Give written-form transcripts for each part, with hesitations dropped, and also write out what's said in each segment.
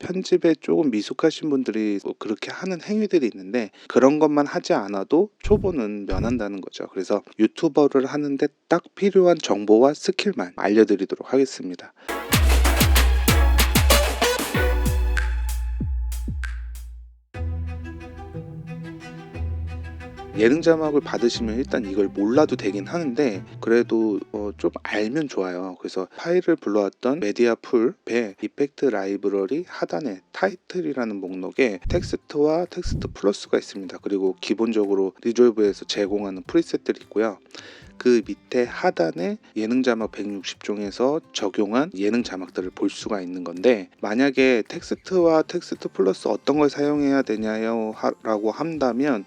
편집에 조금 미숙하신 분들이 그렇게 하는 행위들이 있는데, 그런 것만 하지 않아도 초보는 면한다는 거죠. 그래서 유튜버를 하는데 딱 필요한 정보와 스킬만 알려드리도록 하겠습니다. 예능 자막을 받으시면 일단 이걸 몰라도 되긴 하는데, 그래도 좀 알면 좋아요. 그래서 파일을 불러왔던 메디아 풀의 이펙트 라이브러리 하단에 타이틀이라는 목록에 텍스트와 텍스트 플러스가 있습니다. 그리고 기본적으로 리졸브에서 제공하는 프리셋들이 있고요. 그 밑에 하단에 예능 자막 160종에서 적용한 예능 자막들을 볼 수가 있는 건데, 만약에 텍스트와 텍스트 플러스 어떤 걸 사용해야 되냐요 라고 한다면,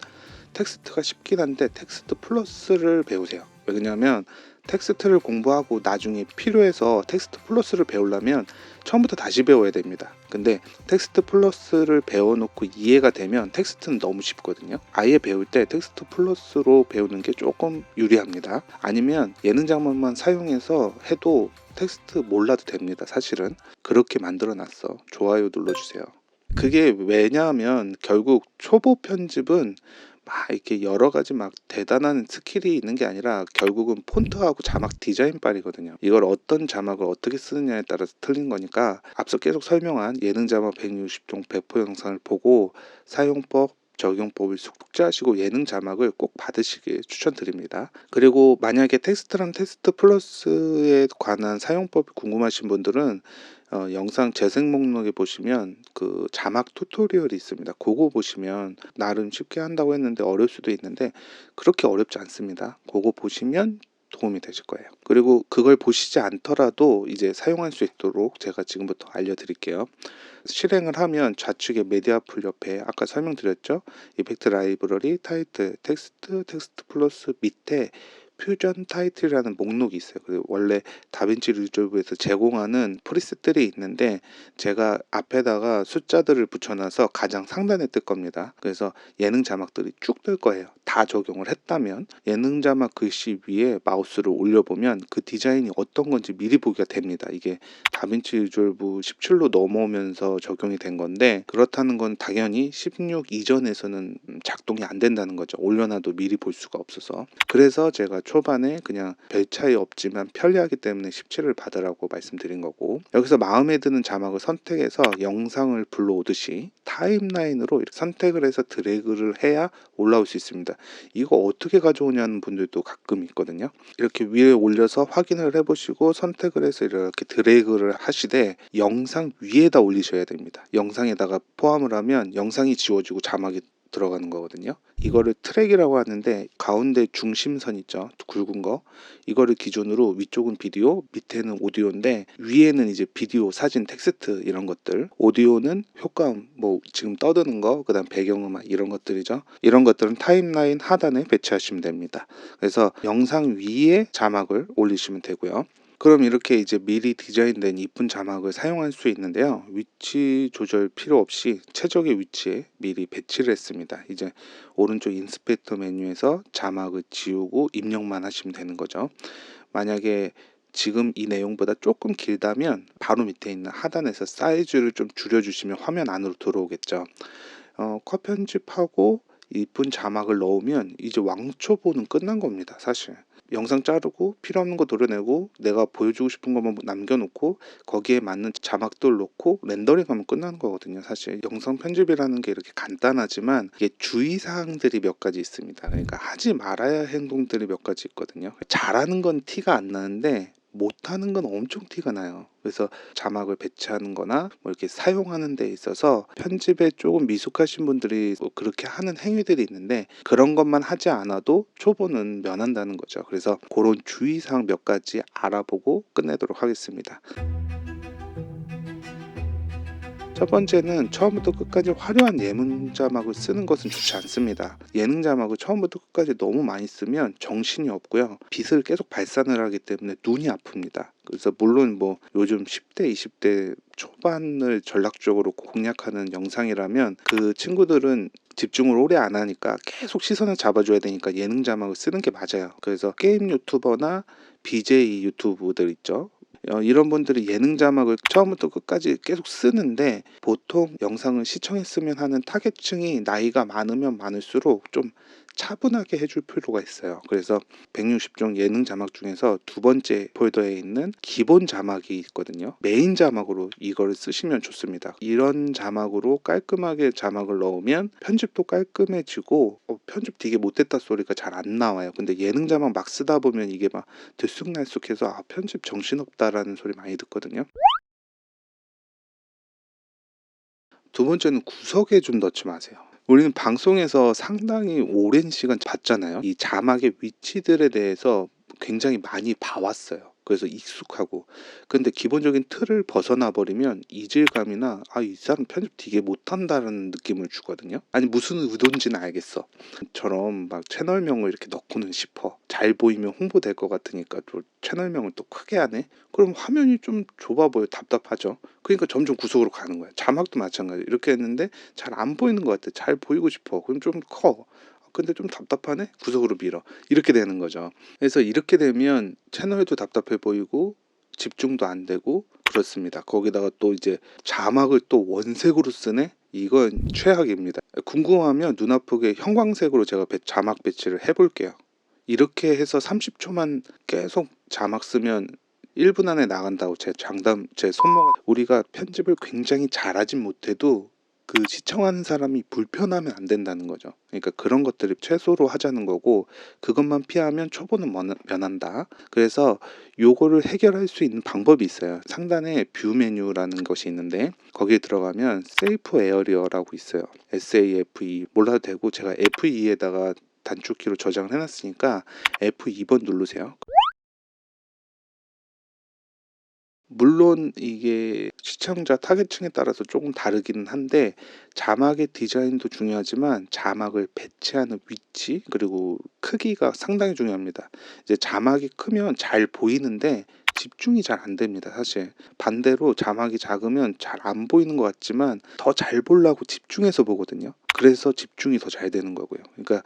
텍스트가 쉽긴 한데 텍스트 플러스를 배우세요. 왜냐하면 텍스트를 공부하고 나중에 필요해서 텍스트 플러스를 배우려면 처음부터 다시 배워야 됩니다. 근데 텍스트 플러스를 배워놓고 이해가 되면 텍스트는 너무 쉽거든요. 아예 배울 때 텍스트 플러스로 배우는 게 조금 유리합니다. 아니면 예능 장면만 사용해서 해도 텍스트 몰라도 됩니다. 사실은 그렇게 만들어 놨어. 좋아요 눌러주세요. 그게 왜냐하면 결국 초보 편집은 막 이렇게 여러 가지 막 대단한 스킬이 있는 게 아니라 결국은 폰트하고 자막 디자인 빨이거든요. 이걸 어떤 자막을 어떻게 쓰느냐에 따라서 틀린 거니까, 앞서 계속 설명한 예능 자막 160종 배포 영상을 보고 사용법, 적용법을 숙지하시고 예능 자막을 꼭 받으시길 추천드립니다. 그리고 만약에 텍스트랑 텍스트 플러스에 관한 사용법이 궁금하신 분들은 영상 재생 목록에 보시면 그 자막 튜토리얼이 있습니다. 그거 보시면, 나름 쉽게 한다고 했는데 어려울 수도 있는데 그렇게 어렵지 않습니다. 그거 보시면 도움이 되실 거예요. 그리고 그걸 보시지 않더라도 이제 사용할 수 있도록 제가 지금부터 알려드릴게요. 실행을 하면 좌측에 메디아 풀 옆에 아까 설명드렸죠? 이펙트 라이브러리 타이틀 텍스트 텍스트 플러스 밑에 퓨전 타이틀이라는 목록이 있어요. 그리고 원래 다빈치 리졸브에서 제공하는 프리셋들이 있는데, 제가 앞에다가 숫자들을 붙여놔서 가장 상단에 뜰 겁니다. 그래서 예능 자막들이 쭉 뜰 거예요. 다 적용을 했다면 예능 자막 글씨 위에 마우스를 올려보면 그 디자인이 어떤 건지 미리 보기가 됩니다. 이게 다빈치 리졸브 17로 넘어오면서 적용이 된 건데, 그렇다는 건 당연히 16 이전에서는 작동이 안 된다는 거죠. 올려놔도 미리 볼 수가 없어서. 그래서 제가 초반에 그냥 별 차이 없지만 편리하기 때문에 17을 받으라고 말씀드린 거고, 여기서 마음에 드는 자막을 선택해서 영상을 불러오듯이 타임라인으로 이렇게 선택을 해서 드래그를 해야 올라올 수 있습니다. 이거 어떻게 가져오냐는 분들도 가끔 있거든요. 이렇게 위에 올려서 확인을 해보시고 선택을 해서 이렇게 드래그를 하시되 영상 위에다 올리셔야 됩니다. 영상에다가 포함을 하면 영상이 지워지고 자막이 들어가는 거거든요. 이거를 트랙이라고 하는데, 가운데 중심선 있죠, 굵은 거, 이거를 기준으로 위쪽은 비디오, 밑에는 오디오인데, 위에는 이제 비디오, 사진, 텍스트 이런 것들, 오디오는 효과음, 뭐 지금 떠드는 거, 그 다음 배경음악 이런 것들이죠. 이런 것들은 타임라인 하단에 배치하시면 됩니다. 그래서 영상 위에 자막을 올리시면 되고요. 그럼 이렇게 이제 미리 디자인된 이쁜 자막을 사용할 수 있는데요. 위치 조절 필요 없이 최적의 위치에 미리 배치를 했습니다. 이제 오른쪽 인스펙터 메뉴에서 자막을 지우고 입력만 하시면 되는 거죠. 만약에 지금 이 내용보다 조금 길다면 바로 밑에 있는 하단에서 사이즈를 좀 줄여주시면 화면 안으로 들어오겠죠. 컷 편집하고 이쁜 자막을 넣으면 이제 왕초보는 끝난 겁니다. 사실 영상 자르고 필요 없는 거 도려내고 내가 보여주고 싶은 것만 남겨놓고 거기에 맞는 자막들 넣고 렌더링하면 끝나는 거거든요. 사실 영상 편집이라는 게 이렇게 간단하지만 이게 주의사항들이 몇 가지 있습니다. 그러니까 하지 말아야 할 행동들이 몇 가지 있거든요. 잘하는 건 티가 안 나는데 못하는 건 엄청 티가 나요. 그래서 자막을 배치하는 거나 뭐 이렇게 사용하는 데 있어서 편집에 조금 미숙하신 분들이 그렇게 하는 행위들이 있는데, 그런 것만 하지 않아도 초보는 면한다는 거죠. 그래서 그런 주의사항 몇 가지 알아보고 끝내도록 하겠습니다. 첫 번째는 처음부터 끝까지 화려한 예능 자막을 쓰는 것은 좋지 않습니다. 예능 자막을 처음부터 끝까지 너무 많이 쓰면 정신이 없고요. 빛을 계속 발산을 하기 때문에 눈이 아픕니다. 그래서 물론 뭐 요즘 10대, 20대 초반을 전략적으로 공략하는 영상이라면 그 친구들은 집중을 오래 안 하니까 계속 시선을 잡아줘야 되니까 예능 자막을 쓰는 게 맞아요. 그래서 게임 유튜버나 BJ 유튜브들 있죠. 이런 분들이 예능 자막을 처음부터 끝까지 계속 쓰는데 보통 영상을 시청했으면 하는 타겟층이 나이가 많으면 많을수록 좀 차분하게 해줄 필요가 있어요. 그래서 160종 예능 자막 중에서 두 번째 폴더에 있는 기본 자막이 있거든요. 메인 자막으로 이걸 쓰시면 좋습니다. 이런 자막으로 깔끔하게 자막을 넣으면 편집도 깔끔해지고 편집 되게 못했다 소리가 잘 안 나와요. 근데 예능 자막 막 쓰다 보면 이게 막 들쑥날쑥해서 편집 정신없다라는 소리 많이 듣거든요. 두 번째는 구석에 좀 넣지 마세요. 우리는 방송에서 상당히 오랜 시간 봤잖아요. 이 자막의 위치들에 대해서 굉장히 많이 봐왔어요. 그래서 익숙하고. 근데 기본적인 틀을 벗어나 버리면 이질감이나 이 사람 편집 되게 못한다는 느낌을 주거든요. 아니 무슨 의도인지는 알겠어. 처럼 막 채널명을 이렇게 넣고는 싶어. 잘 보이면 홍보될 것 같으니까 또 채널명을 또 크게 하네. 그럼 화면이 좀 좁아 보여. 답답하죠. 그러니까 점점 구석으로 가는 거야. 자막도 마찬가지. 이렇게 했는데 잘 안 보이는 것 같아. 잘 보이고 싶어. 그럼 좀 커. 근데 좀 답답하네? 구석으로 밀어. 이렇게 되는 거죠. 그래서 이렇게 되면 채널도 답답해 보이고 집중도 안 되고 그렇습니다. 거기다가 또 이제 자막을 또 원색으로 쓰네? 이건 최악입니다. 궁금하면 눈 아프게 형광색으로 제가 자막 배치를 해볼게요. 이렇게 해서 30초만 계속 자막 쓰면 1분 안에 나간다고 제 손모가 우리가 편집을 굉장히 잘하진 못해도 그 시청하는 사람이 불편하면 안 된다는 거죠. 그러니까 그런 것들을 최소로 하자는 거고 그것만 피하면 초보는 면한다. 그래서 요거를 해결할 수 있는 방법이 있어요. 상단에 뷰 메뉴라는 것이 있는데 거기에 들어가면 세이프 에어리어라고 있어요. SAFE 몰라도 되고 제가 F2에다가 단축키로 저장을 해놨으니까 F2번 누르세요. 물론 이게 시청자 타겟층에 따라서 조금 다르기는 한데 자막의 디자인도 중요하지만 자막을 배치하는 위치 그리고 크기가 상당히 중요합니다. 이제 자막이 크면 잘 보이는데 집중이 잘 안 됩니다. 사실 반대로 자막이 작으면 잘 안 보이는 것 같지만 더 잘 보려고 집중해서 보거든요. 그래서 집중이 더 잘 되는 거고요. 그러니까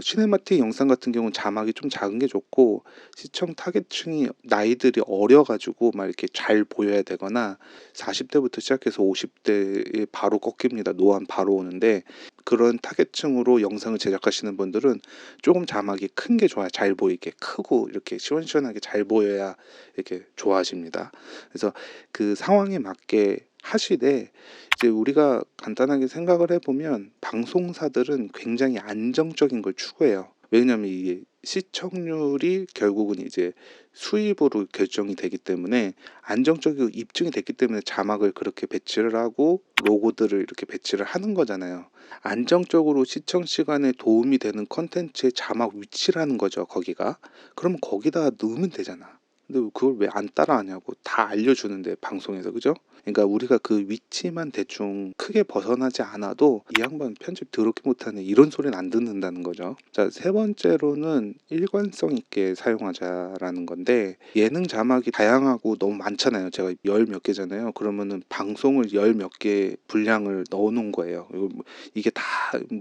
시네마틱 영상 같은 경우는 자막이 좀 작은 게 좋고 시청 타겟층이 나이들이 어려가지고 막 이렇게 잘 보여야 되거나 40대부터 시작해서 50대에 바로 꺾입니다. 노안 바로 오는데 그런 타겟층으로 영상을 제작하시는 분들은 조금 자막이 큰 게 좋아요. 잘 보이게 크고 이렇게 시원시원하게 잘 보여야 이렇게 좋아하십니다. 그래서 그 상황에 맞게 하시되 이제 우리가 간단하게 생각을 해보면 방송사들은 굉장히 안정적인 걸 추구해요. 왜냐하면 이게 시청률이 결국은 이제 수입으로 결정이 되기 때문에 안정적이고 입증이 됐기 때문에 자막을 그렇게 배치를 하고 로고들을 이렇게 배치를 하는 거잖아요. 안정적으로 시청 시간에 도움이 되는 컨텐츠의 자막 위치라는 거죠, 거기가. 그러면 거기다 넣으면 되잖아. 근데 그걸 왜 안 따라하냐고. 다 알려주는데 방송에서, 그죠? 그러니까 우리가 그 위치만 대충 크게 벗어나지 않아도 이 양반 편집 더럽게 못하네 이런 소리는 안 듣는다는 거죠. 자, 세 번째로는 일관성 있게 사용하자라는 건데 예능 자막이 다양하고 너무 많잖아요. 제가 열 몇 개잖아요. 그러면은 방송을 열 몇 개 분량을 넣어 놓은 거예요. 이게 다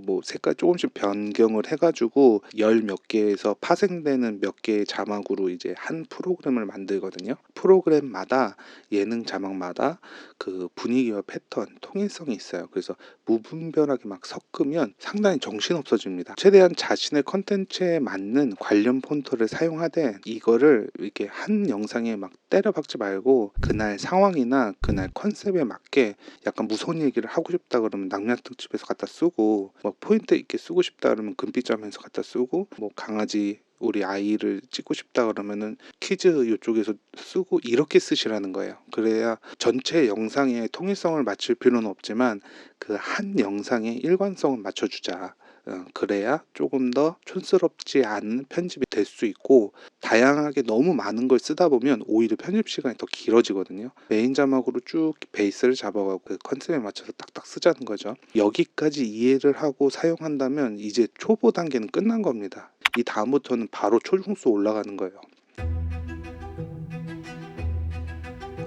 뭐 색깔 조금씩 변경을 해가지고 열 몇 개에서 파생되는 몇 개의 자막으로 이제 한 프로그램을 만들거든요. 프로그램마다 예능 자막마다 그 분위기와 패턴, 통일성이 있어요. 그래서 무분별하게 막 섞으면 상당히 정신없어집니다. 최대한 자신의 컨텐츠에 맞는 관련 폰트를 사용하되 이거를 이렇게 한 영상에 막 때려박지 말고 그날 상황이나 그날 컨셉에 맞게 약간 무서운 얘기를 하고 싶다 그러면 낙량 특집에서 갖다 쓰고 뭐 포인트 있게 쓰고 싶다 그러면 금빛점에서 갖다 쓰고 뭐 강아지 우리 아이를 찍고 싶다 그러면은 키즈 이쪽에서 쓰고 이렇게 쓰시라는 거예요. 그래야 전체 영상의 통일성을 맞출 필요는 없지만 그 한 영상의 일관성을 맞춰주자. 그래야 조금 더 촌스럽지 않은 편집이 될 수 있고 다양하게 너무 많은 걸 쓰다 보면 오히려 편집 시간이 더 길어지거든요. 메인 자막으로 쭉 베이스를 잡아가고 그 컨셉에 맞춰서 딱딱 쓰자는 거죠. 여기까지 이해를 하고 사용한다면 이제 초보 단계는 끝난 겁니다. 이 다음부터는 바로 초중수 올라가는 거예요.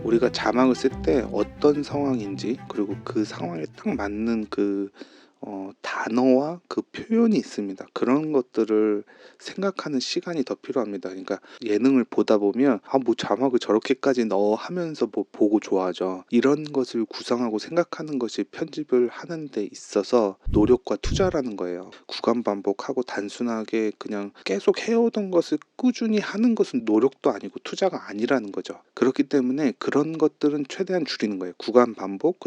우리가 자막을 쓸 때 어떤 상황인지 그리고 그 상황에 딱 맞는 그 단어와 그 표현이 있습니다. 그런 것들을 생각하는 시간이 더 필요합니다. 그러니까 예능을 보다 보면 뭐 자막을 저렇게까지 넣어 하면서 뭐 보고 좋아하죠. 이런 것을 구상하고 생각하는 것이 편집을 하는 데 있어서 노력과 투자라는 거예요. 구간 반복하고 단순하게 그냥 계속 해오던 것을 꾸준히 하는 것은 노력도 아니고 투자가 아니라는 거죠. 그렇기 때문에 그런 것들은 최대한 줄이는 거예요. 구간 반복,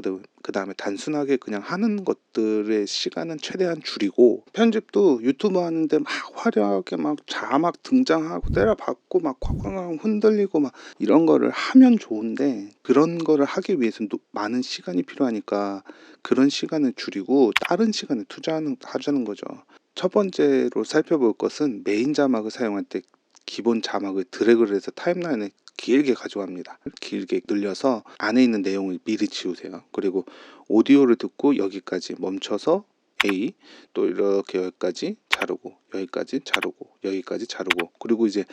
그다음에 단순하게 그냥 하는 것들의 시간은 최대한 줄이고, 편집도 유튜브 하는데 막 화려하게 막 자막 등장하고 때려박고 막 쾅쾅쾅 흔들리고 막 이런 거를 하면 좋은데, 그런 거를 하기 위해서는 많은 시간이 필요하니까 그런 시간을 줄이고 다른 시간에 하자는 거죠. 첫 번째로 살펴볼 것은 메인 자막을 사용할 때 기본 자막을 드래그를 해서 타임라인에 길게 가져갑니다. 길게 늘려서 안에 있는 내용을 미리 지우세요. 그리고 오디오를 듣고 여기까지 멈춰서 A, 또 이렇게 여기까지 자르고, 여기까지 자르고, 여기까지 자르고, 그리고 이제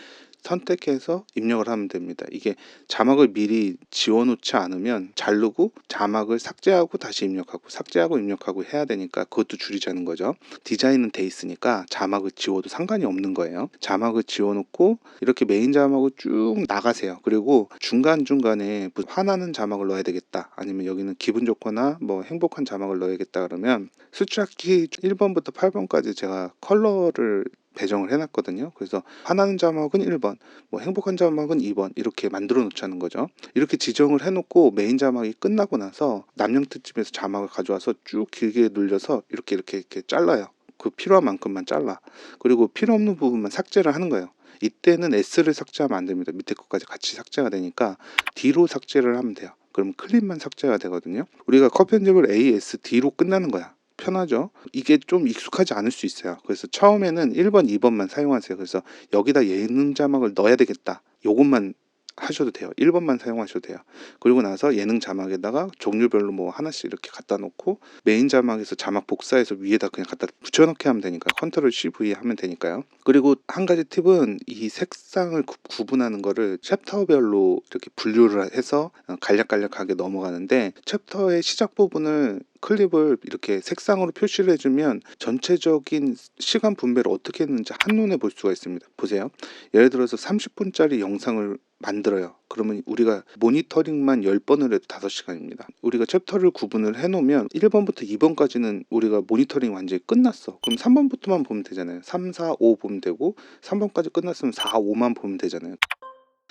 선택해서 입력을 하면 됩니다. 이게 자막을 미리 지워놓지 않으면 자르고 자막을 삭제하고 다시 입력하고 삭제하고 입력하고 해야 되니까 그것도 줄이자는 거죠. 디자인은 돼 있으니까 자막을 지워도 상관이 없는 거예요. 자막을 지워놓고 이렇게 메인 자막을 쭉 나가세요. 그리고 중간중간에 화나는 자막을 넣어야 되겠다, 아니면 여기는 기분 좋거나 뭐 행복한 자막을 넣어야겠다 그러면 숫자키 1번부터 8번까지 제가 컬러를 배정을 해놨거든요. 그래서 화나는 자막은 1번, 뭐 행복한 자막은 2번 이렇게 만들어 놓자는 거죠. 이렇게 지정을 해놓고 메인 자막이 끝나고 나서 남양 특집에서 자막을 가져와서 쭉 길게 눌려서 이렇게 잘라요. 그 필요한 만큼만 잘라. 그리고 필요 없는 부분만 삭제를 하는 거예요. 이때는 S를 삭제하면 안 됩니다. 밑에 것까지 같이 삭제가 되니까 D로 삭제를 하면 돼요. 그럼 클립만 삭제가 되거든요. 우리가 컷 편집을 A, S, D로 끝나는 거야. 편하죠. 이게 좀 익숙하지 않을 수 있어요. 그래서 처음에는 1번, 2번만 사용하세요. 그래서 여기다 예능 자막을 넣어야 되겠다, 요것만 하셔도 돼요. 1번만 사용하셔도 돼요. 그리고 나서 예능 자막에다가 종류별로 뭐 하나씩 이렇게 갖다 놓고 메인 자막에서 자막 복사해서 위에다 그냥 갖다 붙여넣기 하면 되니까 컨트롤 CV 하면 되니까요. 그리고 한 가지 팁은 이 색상을 구분하는 거를 챕터별로 이렇게 분류를 해서 간략간략하게 넘어가는데, 챕터의 시작 부분을 클립을 이렇게 색상으로 표시를 해주면 전체적인 시간 분배를 어떻게 했는지 한눈에 볼 수가 있습니다. 보세요. 예를 들어서 30분짜리 영상을 만들어요. 그러면 우리가 모니터링만 10번을 해도 5시간입니다. 우리가 챕터를 구분을 해놓으면 1번부터 2번까지는 우리가 모니터링 완전히 끝났어. 그럼 3번부터만 보면 되잖아요. 3, 4, 5 보면 되고 3번까지 끝났으면 4, 5만 보면 되잖아요.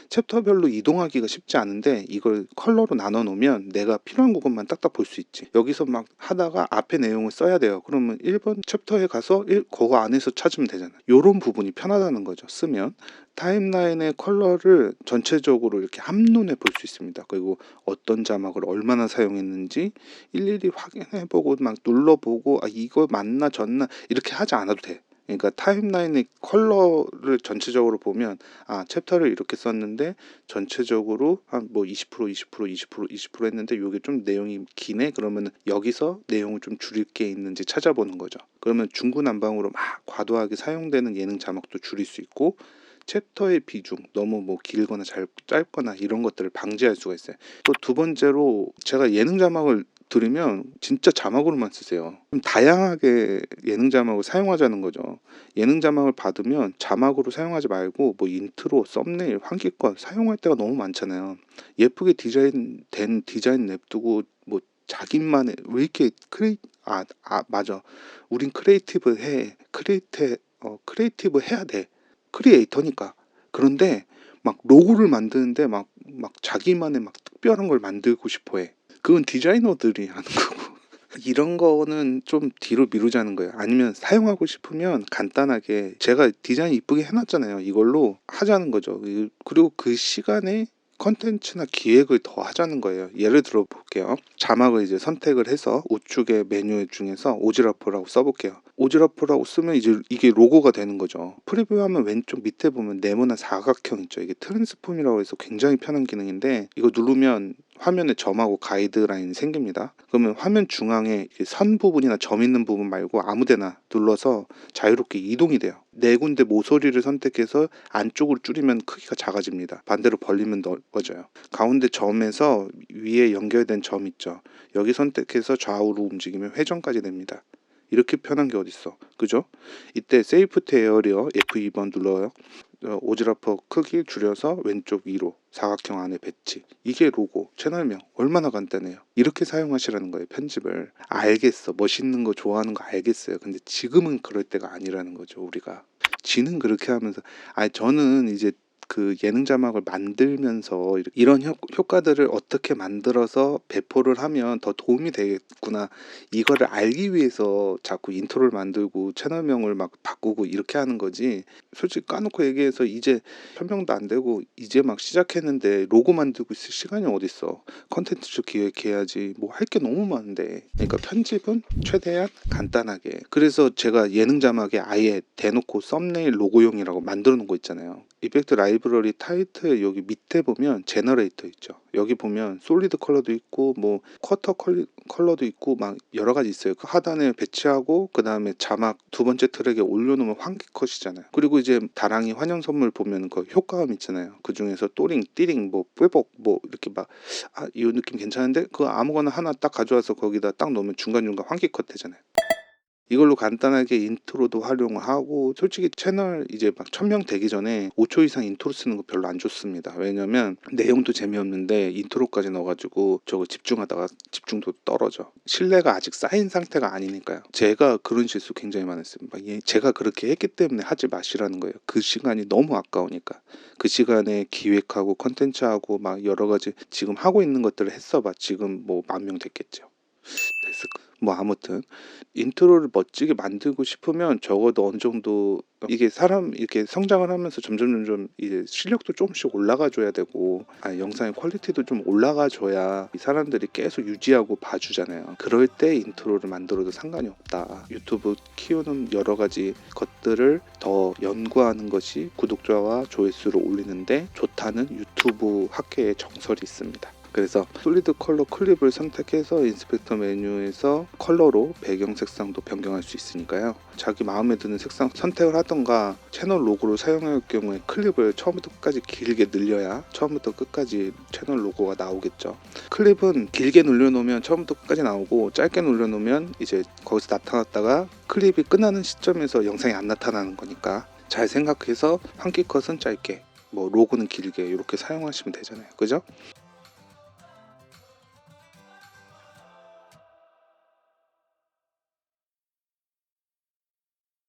챕터별로 이동하기가 쉽지 않은데 이걸 컬러로 나눠 놓으면 내가 필요한 부분만 딱딱 볼 수 있지. 여기서 막 하다가 앞에 내용을 써야 돼요. 그러면 1번 챕터에 가서 그거 안에서 찾으면 되잖아요. 요런 부분이 편하다는 거죠, 쓰면. 타임라인의 컬러를 전체적으로 이렇게 한눈에 볼 수 있습니다. 그리고 어떤 자막을 얼마나 사용했는지 일일이 확인해보고 막 눌러보고 이거 맞나 졌나 이렇게 하지 않아도 돼. 그러니까 타임라인의 컬러를 전체적으로 보면 챕터를 이렇게 썼는데 전체적으로 한 뭐 20% 했는데 이게 좀 내용이 기네, 그러면 여기서 내용을 좀 줄일 게 있는지 찾아보는 거죠. 그러면 중구난방으로 막 과도하게 사용되는 예능 자막도 줄일 수 있고, 챕터의 비중 너무 뭐 길거나 짧거나 이런 것들을 방지할 수가 있어요. 또 두 번째로, 제가 예능 자막을 들으면 진짜 자막으로만 쓰세요. 좀 다양하게 예능 자막을 사용하자는 거죠. 예능 자막을 받으면 자막으로 사용하지 말고 뭐 인트로, 썸네일, 환기권 사용할 때가 너무 많잖아요. 예쁘게 디자인된 디자인 냅두고 뭐 자기만의 왜 이렇게 맞아. 우린 크리에이티브 해야 돼. 크리에이터니까. 그런데 막 로고를 만드는데 막 자기만의 막 특별한 걸 만들고 싶어 해. 그건 디자이너들이 하는 거고. 이런 거는 좀 뒤로 미루자는 거예요. 아니면 사용하고 싶으면 간단하게 제가 디자인 이쁘게 해놨잖아요. 이걸로 하자는 거죠. 그리고 그 시간에 컨텐츠나 기획을 더 하자는 거예요. 예를 들어 볼게요. 자막을 이제 선택을 해서 우측의 메뉴 중에서 오지랖프라고 써볼게요. 오지랖프라고 쓰면 이제 이게 로고가 되는 거죠. 프리뷰하면 왼쪽 밑에 보면 네모난 사각형 있죠. 이게 트랜스폼이라고 해서 굉장히 편한 기능인데, 이거 누르면 화면에 점하고 가이드라인이 생깁니다. 그러면 화면 중앙에 선 부분이나 점 있는 부분 말고 아무데나 눌러서 자유롭게 이동이 돼요. 네 군데 모서리를 선택해서 안쪽으로 줄이면 크기가 작아집니다. 반대로 벌리면 넓어져요. 가운데 점에서 위에 연결된 점 있죠. 여기 선택해서 좌우로 움직이면 회전까지 됩니다. 이렇게 편한 게 어딨어, 그죠? 이때 세이프트 에어리어 F2번 눌러요. 오지라퍼 크기 줄여서 왼쪽 위로 사각형 안에 배치, 이게 로고 채널명. 얼마나 간단해요. 이렇게 사용하시라는 거예요. 편집을. 알겠어, 멋있는 거 좋아하는 거 알겠어요. 근데 지금은 그럴 때가 아니라는 거죠. 우리가 지는 그렇게 하면서, 저는 이제 그 예능 자막을 만들면서 이런 효과들을 어떻게 만들어서 배포를 하면 더 도움이 되겠구나, 이거를 알기 위해서 자꾸 인트로를 만들고 채널명을 막 바꾸고 이렇게 하는 거지. 솔직히 까놓고 얘기해서 이제 설명도 안 되고 이제 막 시작했는데 로고 만들고 있을 시간이 어딨어. 컨텐츠 기획해야지, 뭐 할 게 너무 많은데. 그러니까 편집은 최대한 간단하게. 그래서 제가 예능 자막에 아예 대놓고 썸네일 로고용이라고 만들어 놓은 거 있잖아요. 이펙트 라이브러리 타이틀 여기 밑에 보면 제너레이터 있죠. 여기 보면 솔리드 컬러도 있고 뭐 쿼터 컬러도 있고 막 여러 가지 있어요. 그 하단에 배치하고 그 다음에 자막 두 번째 트랙에 올려놓으면 환기컷이잖아요. 그리고 이제 다랑이 환영 선물 보면 그 효과음 있잖아요. 그 중에서 또링, 띠링, 뭐 뽀복 뭐 이렇게 막 이 느낌 괜찮은데 그거 아무거나 하나 딱 가져와서 거기다 딱 넣으면 중간중간 환기컷 되잖아요. 이걸로 간단하게 인트로도 활용을 하고, 솔직히 채널 이제 막 1000명 되기 전에 5초 이상 인트로 쓰는 거 별로 안 좋습니다. 왜냐면 내용도 재미없는데 인트로까지 넣어가지고 저거 집중하다가 집중도 떨어져. 신뢰가 아직 쌓인 상태가 아니니까요. 제가 그런 실수 굉장히 많았습니다. 제가 그렇게 했기 때문에 하지 마시라는 거예요. 그 시간이 너무 아까우니까. 그 시간에 기획하고 컨텐츠하고 막 여러 가지 지금 하고 있는 것들을 했어봐 지금 뭐 10,000명 됐겠죠. 됐을 거. 뭐 아무튼 인트로를 멋지게 만들고 싶으면 적어도 어느 정도 이게 사람 이렇게 성장을 하면서 점점 이제 실력도 조금씩 올라가 줘야 되고, 영상의 퀄리티도 좀 올라가 줘야 이 사람들이 계속 유지하고 봐주잖아요. 그럴 때 인트로를 만들어도 상관이 없다. 유튜브 키우는 여러 가지 것들을 더 연구하는 것이 구독자와 조회수를 올리는데 좋다는 유튜브 학계의 정설이 있습니다. 그래서 솔리드 컬러 클립을 선택해서 인스펙터 메뉴에서 컬러로 배경 색상도 변경할 수 있으니까요. 자기 마음에 드는 색상 선택을 하던가, 채널 로고를 사용할 경우에 클립을 처음부터 끝까지 길게 늘려야 처음부터 끝까지 채널 로고가 나오겠죠. 클립은 길게 눌려놓으면 처음부터 끝까지 나오고, 짧게 눌려놓으면 이제 거기서 나타났다가 클립이 끝나는 시점에서 영상이 안 나타나는 거니까 잘 생각해서 환기컷은 짧게, 뭐 로고는 길게 이렇게 사용하시면 되잖아요. 그죠?